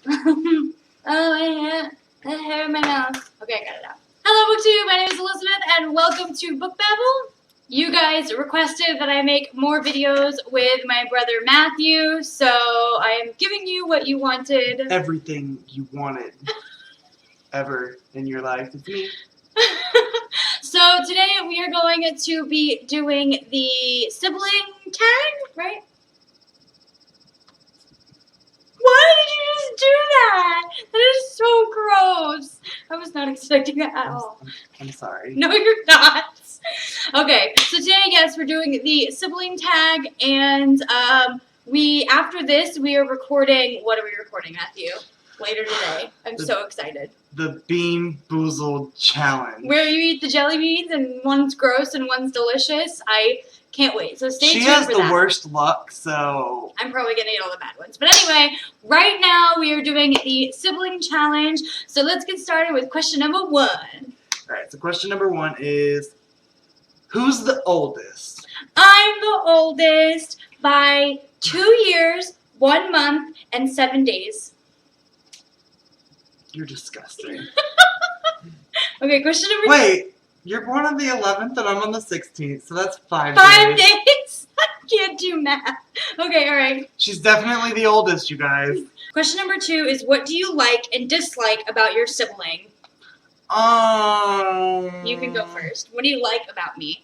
Oh, I have hair in my mouth. Okay, I got it out. Hello, BookTube. My name is Elizabeth, and welcome to Book Babble. You guys requested that I make more videos with my brother Matthew, so I am giving you what you wanted. Everything you wanted ever in your life. It's me. So today we are going to be doing the sibling tag, right? Why did you just do that? That is so gross. I was not expecting that at all. I'm sorry. No, you're not. Okay, so today, yes, we're doing the sibling tag, and after this, we are recording. What are we recording, Matthew? Later today. I'm so excited. The Bean Boozled Challenge. Where you eat the jelly beans, and one's gross and one's delicious. I can't wait. So stay tuned for that. She has the worst luck, so I'm probably gonna eat all the bad ones. But anyway, right now we are doing the sibling challenge. So let's get started with question number 1. Alright, so question number 1 is, who's the oldest? I'm the oldest by 2 years, 1 month, and 7 days. You're disgusting. Okay, question number 2. Wait, you're born on the 11th and I'm on the 16th, so that's 5 days. 5 days? I can't do math. Okay, alright. She's definitely the oldest, you guys. Question number 2 is, what do you like and dislike about your sibling? You can go first. What do you like about me?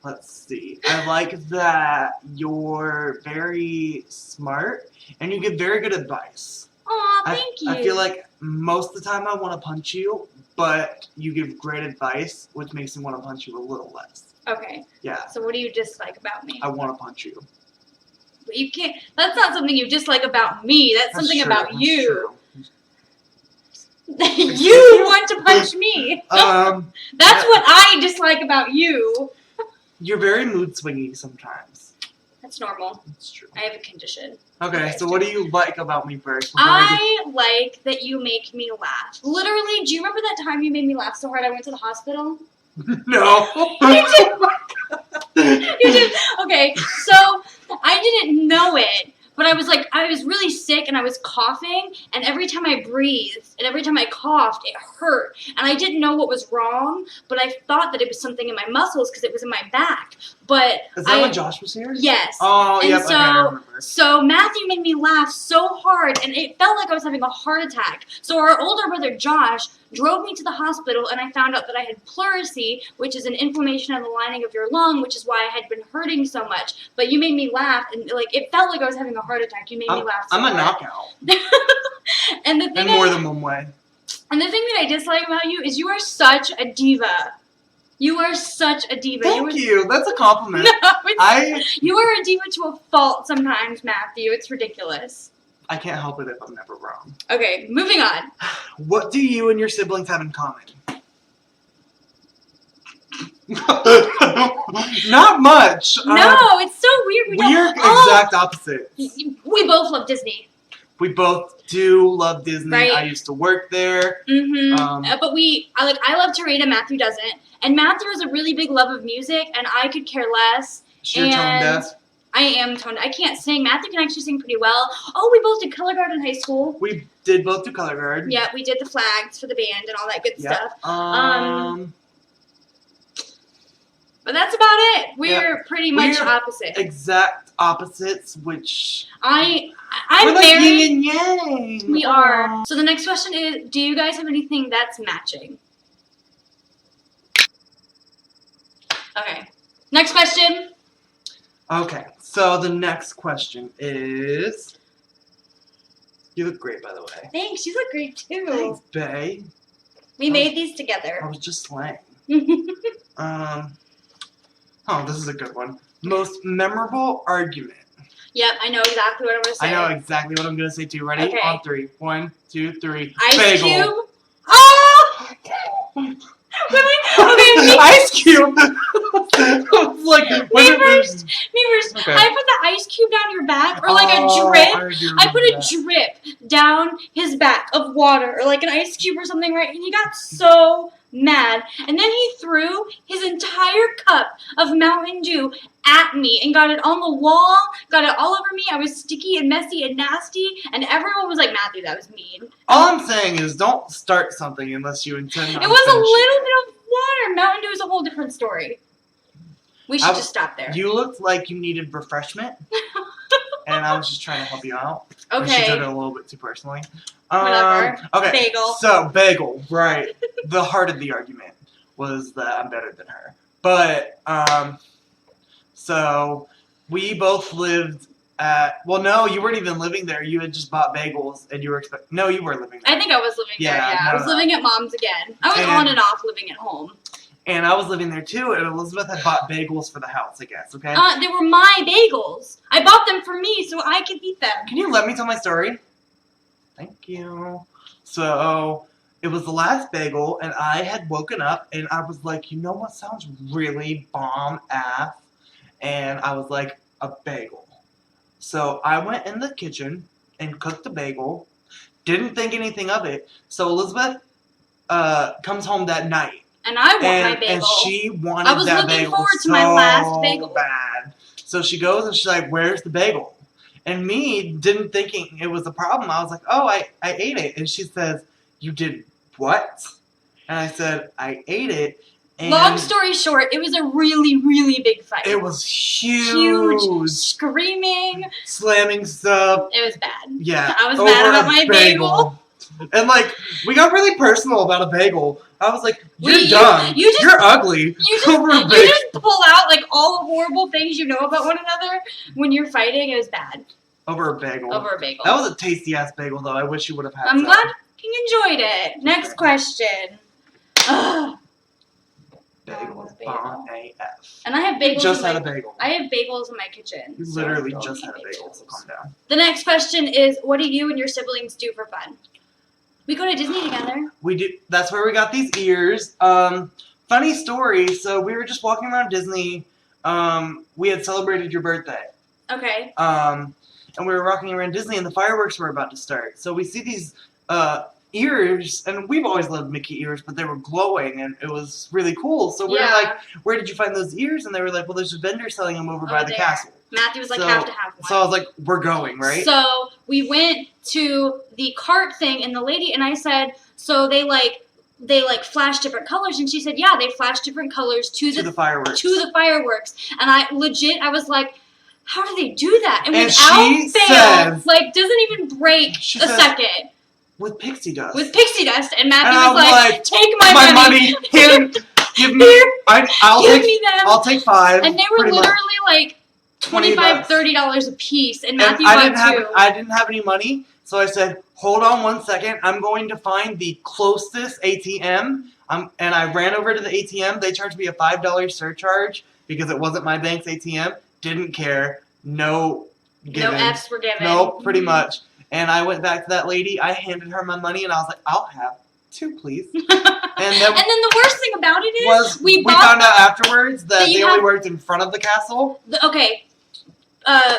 Let's see. I like that you're very smart and you give very good advice. Aw, thank you. I feel like most of the time I want to punch you, but you give great advice, which makes me want to punch you a little less. Okay. Yeah. So what do you dislike about me? I want to punch you. But you can't. That's not something you dislike about me. That's something true, about that's you. true. You want to punch me. That's what I dislike about you. You're very mood swingy sometimes. That's normal. That's true. I have a condition. Okay, so what do you like about me first? I like that you make me laugh. Literally, do you remember that time you made me laugh so hard I went to the hospital? No. You did. You did. Okay, so I didn't know it. But I was really sick and I was coughing, and every time I breathed and every time I coughed, it hurt. And I didn't know what was wrong, but I thought that it was something in my muscles because it was in my back. But is that when Josh was here? Yes. Oh, and yep, so, okay, I remember. So Matthew made me laugh so hard, and it felt like I was having a heart attack. So our older brother Josh drove me to the hospital, and I found out that I had pleurisy, which is an inflammation of the lining of your lung, which is why I had been hurting so much. But you made me laugh, and it felt like I was having a heart attack. You made me laugh so hard. I'm a knockout. And the thing in more than one way. And the thing that I dislike about you is you are such a diva. You are such a diva. Thank you. That's a compliment. No, you are a diva to a fault sometimes, Matthew. It's ridiculous. I can't help it if I'm never wrong. Okay, moving on. What do you and your siblings have in common? Not much. No, it's so weird. We're exact opposites. We both love Disney. We both do love Disney. Right. I used to work there. Mm-hmm. But I love to read and Matthew doesn't. And Matthew has a really big love of music, and I could care less. You're tone deaf. I am tone deaf. I can't sing. Matthew can actually sing pretty well. Oh, we both did color guard in high school. We did both do color guard. Yeah, we did the flags for the band and all that good stuff. But that's about it. We're pretty much opposite. Exact opposites, which I'm we're like very yin and yang. We are. So the next question is, do you guys have anything that's matching? Okay. Next question. Okay. So the next question is, you look great, by the way. Thanks. You look great too. Thanks, bae. We made these together. I was just slaying. Oh, this is a good one. Most memorable argument. Yep, I know exactly what I'm going to say. I know exactly what I'm going to say too. Ready? Okay. On 3. 1, 2, 3. Ice Bagel. Cube? Oh! Okay, Ice Cube! Like, me first. Okay. I put the ice cube down your back, or like a drip. I put a drip down his back of water, or like an ice cube or something, right? And he got so mad, and then he threw his entire cup of Mountain Dew at me and got it on the wall, got it all over me. I was sticky and messy and nasty, and everyone was like, Matthew, that was mean. All I'm saying is don't start something unless you intend on It was a finishing little it. bit of water. Mountain Dew is a whole different story. We should just stop there. You looked like you needed refreshment, and I was just trying to help you out. And she Okay. took it a little bit too personally. Whatever. Okay. Bagel. So, bagel, right. The heart of the argument was that I'm better than her. But, so, we both lived at, well, no, you weren't even living there. You had just bought bagels, and you were no, you were living there. I think I was living there, Yeah, yeah. I was living at Mom's again. I was on and off living at home. And I was living there, too, and Elizabeth had bought bagels for the house, I guess, okay? They were my bagels. I bought them for me so I could eat them. Can you let me tell my story? Thank you. So, it was the last bagel, and I had woken up, and I was like, you know what sounds really bomb-ass? And I was like, a bagel. So, I went in the kitchen and cooked a bagel. Didn't think anything of it. So, Elizabeth comes home that night. And I want my bagel. And she wanted I was that looking bagel forward to so my last bagel. bad. So she goes and she's like, where's the bagel? And me, didn't thinking it was a problem, I was like, oh, I ate it. And she says, you did what? And I said, I ate it. And long story short, it was a really, really big fight. it was huge. Screaming. Slamming stuff. It was bad. Yeah. I was mad about my bagel. And, like, we got really personal about a bagel. I was like, you're You dumb. just- You're ugly. You Over a just, bagel. you just pull out, like, all the horrible things you know about one another when you're fighting. It was bad. Over a bagel. Over a bagel. That was a tasty-ass bagel, though. I wish you would have had I'm some. glad you enjoyed it. Next question. Ugh. Bagel Oh, is bagel. bomb AF. And I have bagels. Just in had my, a bagel. I have bagels in my kitchen. You so literally don't just eat had a bagel, so calm down. The next question is, what do you and your siblings do for fun? We go to Disney together. We do. That's where we got these ears. Funny story. So we were just walking around Disney. We had celebrated your birthday. Okay. And we were walking around Disney, and the fireworks were about to start. So we see these ears, and we've always loved Mickey ears, but they were glowing, and it was really cool. So we were like, where did you find those ears? And they were like, well, there's a vendor selling them over by the there. castle. Matthew was like, So- have to have one. So I was like, we're going, right? So we went to the cart thing, and the lady and I said, so they flash different colors, and she said, yeah, they flash different colors to the fireworks. And I was like, how do they do that? And And without she fail, says- doesn't even break She a says- second With pixie dust. with pixie dust. And Matthew And I was was like, like, take my my money. money. Give me. Here, I'll give take. me them. I'll take 5. And they were pretty much. literally like $25, $20. $30 a piece, and And Matthew I bought didn't two. have. I didn't have any money, so I said, "Hold on 1 second. I'm going to find the closest ATM." And I ran over to the ATM. They charged me a $5 surcharge because it wasn't my bank's ATM. Didn't care. No No F's were given. Nope, pretty much. And I went back to that lady. I handed her my money, and I was like, "I'll have 2, please." And then And then the worst thing about it is, was we bought found out afterwards that that you they only have- worked in front of the castle. Okay.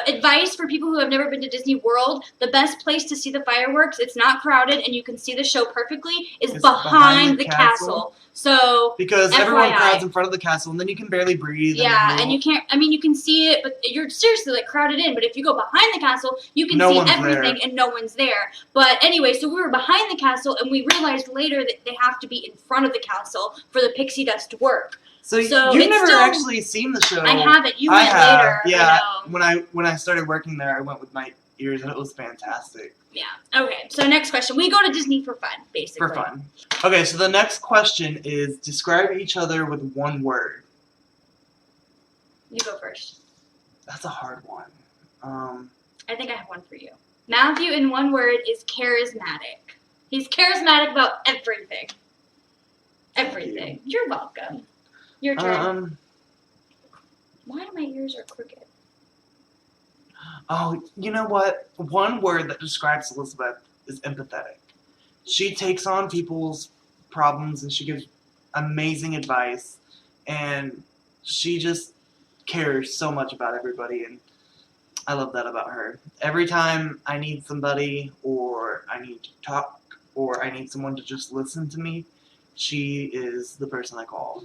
Advice for people who have never been to Disney World: the best place to see the fireworks, it's not crowded and you can see the show perfectly, is It's behind the castle. So Because everyone FYI. crowds in front of the castle, and then you can barely breathe. yeah, and you can't. I mean, you can see it, but you're seriously like crowded in. But if you go behind the castle, you can No see one's everything, and no one's there. But anyway, so we were behind the castle, and we realized later that they have to be in front of the castle for the pixie dust to work. So, So you've it's never still- actually seen the show. I haven't. You I went have. later. Yeah. I know. When I started working there, I went with my ears, and it was fantastic. Yeah. Okay. So next question: we go to Disney for fun, basically. For fun. Okay, so the next question is describe each other with 1 word. You go first. That's a hard one. I think I have one for you. Matthew, in 1 word, is charismatic. He's charismatic about everything. Everything. You're welcome. Your turn. Why my ears are crooked? Oh, you know what? 1 word that describes Elizabeth is empathetic. She takes on people's problems and she gives amazing advice, and she just cares so much about everybody, and I love that about her. Every time I need somebody, or I need to talk, or I need someone to just listen to me, she is the person I call.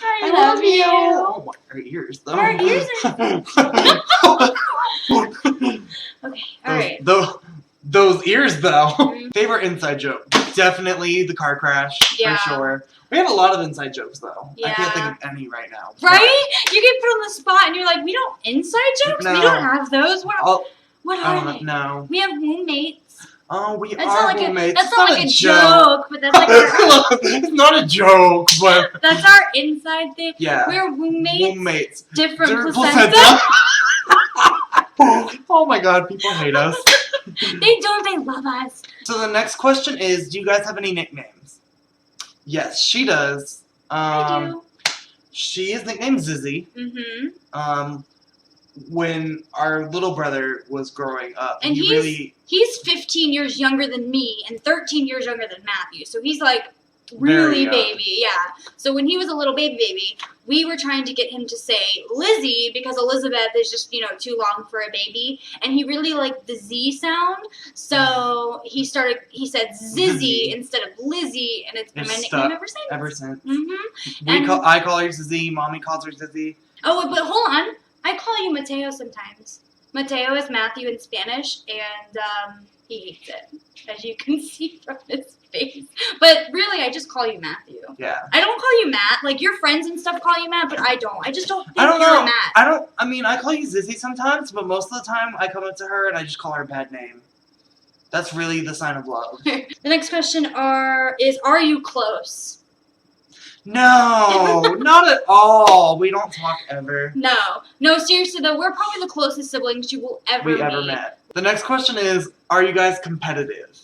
I love you. Oh, my, her ears, though. Her ears Okay, alright. Those ears, though. Mhm. Favorite inside joke? Definitely the car crash, Yeah. for sure. We have a lot of inside jokes, though. I Yeah. can't think of any right now. Right? You get put on the spot and you're like, we don't inside jokes? We No. don't have those. What I are don't they? know. No. We have roommates. Oh, we That's are not like roommates. that's It's not like a joke, but that's like our, It's not a joke, but that's our inside thing. yeah. We're roommates. Roommates. Different placenta. Oh my god, people hate us. They don't. They love us. So the next question is, do you guys have any nicknames? Yes, she does. I do. She is nicknamed Zizzy. Mm-hmm. When our little brother was growing up, And he's he's 15 years younger than me and 13 years younger than Matthew. So he's like Very really young. baby, yeah. So when he was a little baby, we were trying to get him to say Lizzie because Elizabeth is just, too long for a baby. And he really liked the Z sound. So he said Zizzy Zizzy. instead of Lizzie, and it's been my It's nickname stuck ever since. ever since. Mm-hmm. I call her Zizzy, Mommy calls her Zizzy. Oh, but hold on. I call you Mateo sometimes. Mateo is Matthew in Spanish, and he hates it, as you can see from his face. But really, I just call you Matthew. Yeah. I don't call you Matt. Like, your friends and stuff call you Matt, but I don't. I just don't think I don't you're know. a Matt. I mean, I call you Zizzy sometimes, but most of the time I come up to her and I just call her a bad name. That's really the sign of love. The next question is, are you close? No, not at all. We don't talk ever. No, seriously though, we're probably the closest siblings you will ever meet. Met. The next question is, are you guys competitive?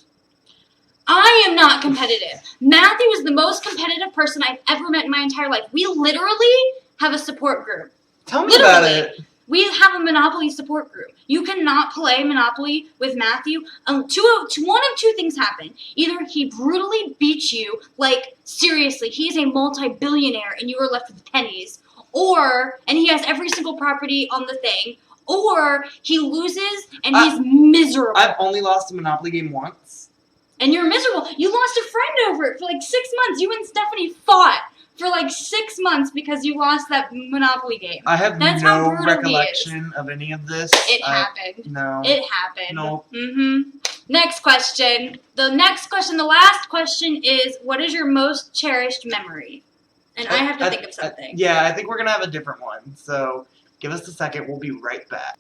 I am not competitive. Matthew is the most competitive person I've ever met in my entire life. We literally have a support group. Tell me about it. We have a Monopoly support group. You cannot play Monopoly with Matthew. One of two things happen. Either he brutally beats you, like seriously, he's a multi-billionaire and you are left with pennies, and he has every single property on the thing, or he loses and he's miserable. I've only lost a Monopoly game once. And you're miserable. You lost a friend over it for like 6 months. You and Stephanie fought for like 6 months because you lost that Monopoly game. I have That's how no brutal recollection of any of this. It happened. No. It happened. No. Next question. The last question is, what is your most cherished memory? And I have to think of something. Yeah, I think we're going to have a different one. So give us a second. We'll be right back.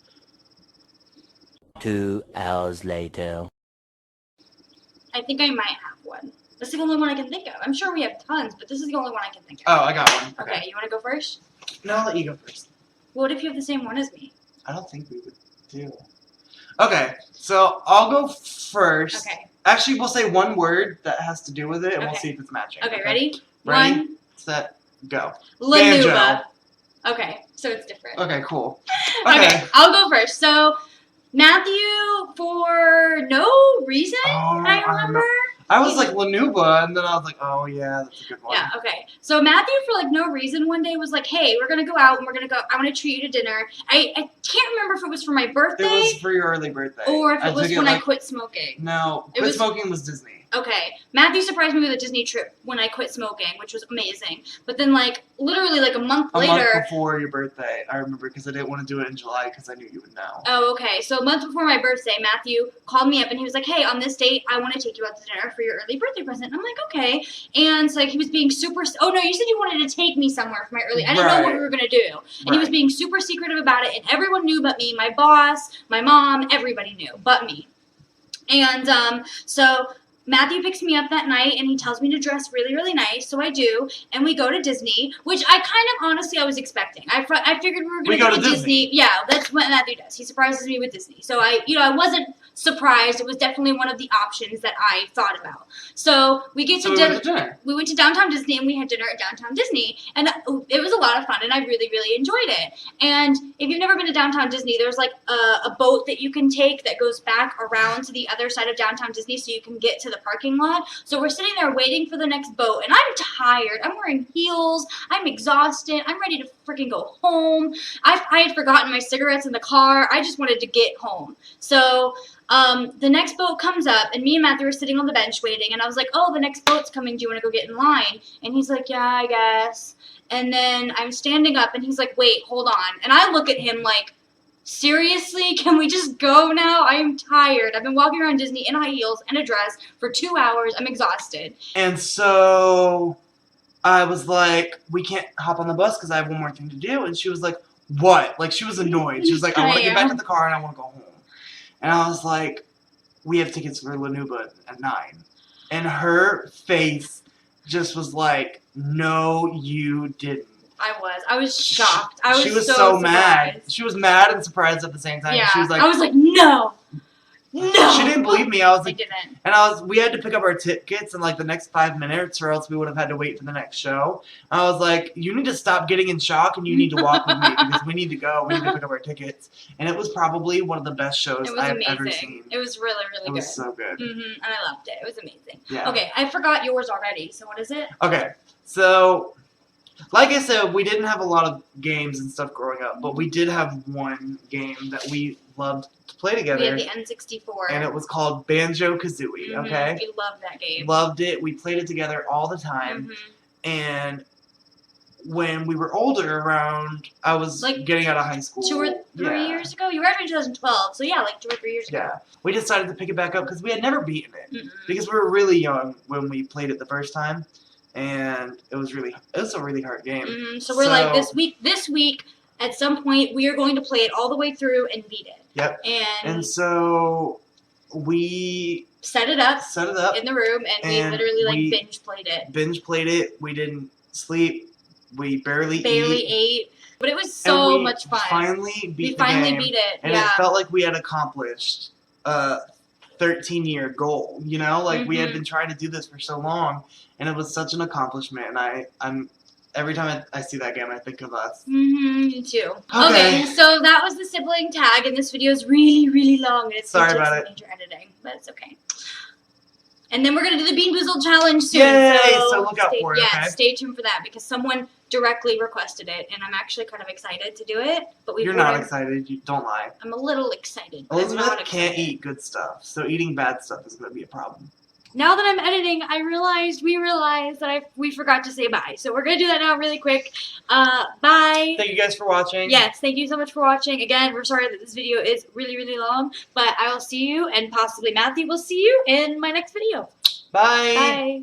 2 hours later. I think I might have one. That's the only one I can think of. I'm sure we have tons, but this is the only one I can think of. Oh, I got one. Okay, you want to go first? No, I'll let you go first. What if you have the same one as me? I don't think we would do. Okay, so I'll go first. Okay. Actually, we'll say one word that has to do with it, and we'll Okay. see if it's matching. Okay, ready? Ready? 1. Set, go. Lanuba. Banjo. Okay, so it's different. Okay, cool. Okay, I'll go first. So, Matthew, for no reason, Oh, I remember. I was like Lanuba, and then I was like, oh yeah, that's a good one. Yeah, okay. So Matthew, for like no reason, one day was like, hey, we're going to go out and I want to treat you to dinner. I can't remember if it was for my birthday. It was for your early birthday. Or if it was when I like, quit smoking. No, It was- smoking was Disney. Okay. Matthew surprised me with a Disney trip when I quit smoking, which was amazing. But then, like, literally, like, a month A later. month before your birthday, I remember, because I didn't want to do it in July because I knew you would know. Oh, okay. So a month before my birthday, Matthew called me up and he was like, hey, on this date, I want to take you out to dinner for your early birthday present. And I'm like, okay. And so, like, he was being super, oh no, you said you wanted to take me somewhere for my early, I didn't know what we were going to do. And he was being super secretive about it, and everyone knew but me, my boss, my mom, everybody knew but me. And so Matthew picks me up that night and he tells me to dress really, really nice, so I do, and we go to Disney, which I kind of honestly I was expecting. I figured we were going to go to Disney. Yeah, that's what Matthew does. He surprises me with Disney. So I wasn't surprised. It was definitely one of the options that I thought about. So we get to dinner. We went to downtown Disney and we had dinner at downtown Disney, and it was a lot of fun, and I really, really enjoyed it. And if you've never been to downtown Disney, there's like a boat that you can take that goes back around to the other side of downtown Disney so you can get to the parking lot. So we're sitting there waiting for the next boat, and I'm tired. I'm wearing heels. I'm exhausted. I'm ready to freaking go home. I had forgotten my cigarettes in the car. I just wanted to get home. So The next boat comes up, and me and Matthew were sitting on the bench waiting, and I was like, oh, the next boat's coming, do you want to go get in line? And he's like, yeah, I guess. And then I'm standing up, and he's like, wait, hold on. And I look at him like, seriously, can we just go now? I am tired. I've been walking around Disney in high heels and a dress for 2 hours. I'm exhausted. And so I was like, we can't hop on the bus because I have one more thing to do. And she was like, what? Like, she was annoyed. She was like, I want to get back to the car and I want to go home. And I was like, we have tickets for Lanuba at 9. And her face just was like, no, you didn't. I was shocked. She was so so mad. surprised. She was mad and surprised at the same time. Yeah. She was like, I was like, no. No. She didn't believe me. I was I like, didn't. and we had to pick up our tickets in like the next 5 minutes, or else we would have had to wait for the next show. I was like, you need to stop getting in shock, and you need to walk with me because we need to go. We need to pick up our tickets, and it was probably one of the best shows I've ever seen. It was really, really good. It was so good. And I loved it. It was amazing. Yeah. Okay, I forgot yours already. So what is it? Okay, so like I said, we didn't have a lot of games and stuff growing up, but we did have one game that we loved to play together. We had the N64. And it was called Banjo-Kazooie, okay? We loved that game. Loved it. We played it together all the time. And when we were older, I was Like, getting out of high school. 2 or 3 years ago? You graduated in 2012, so yeah, like 2 or 3 years ago. Yeah. We decided to pick it back up because we had never beaten it. Because we were really young when we played it the first time. And it was a really hard game. So we're like, this week, at some point, we are going to play it all the way through and beat it. Yep. And so we set it up in the room, and we literally binge played it. Binge played it. We didn't sleep. We barely ate. But it was so much fun. We finally beat it. And it felt like we had accomplished a 13-year goal. You know, like we had been trying to do this for so long, and it was such an accomplishment. And I'm every time I see that game, I think of us. Me too. Okay, so that was the sibling tag, and this video is really, really long. And it's Sorry about it. Major editing, but it's okay. And then we're gonna do the Bean Boozled challenge soon. Yay! So look out for it. Yeah, okay? Stay tuned for that because someone directly requested it, and I'm actually kind of excited to do it. But You're not excited. You don't lie. I'm a little excited. Elizabeth can't eat good stuff, so eating bad stuff is gonna be a problem. Now that I'm editing, we realized that we forgot to say bye. So we're going to do that now really quick. Bye. Thank you guys for watching. Yes, thank you so much for watching. Again, we're sorry that this video is really, really long, but I will see you, and possibly Matthew will see you in my next video. Bye. Bye.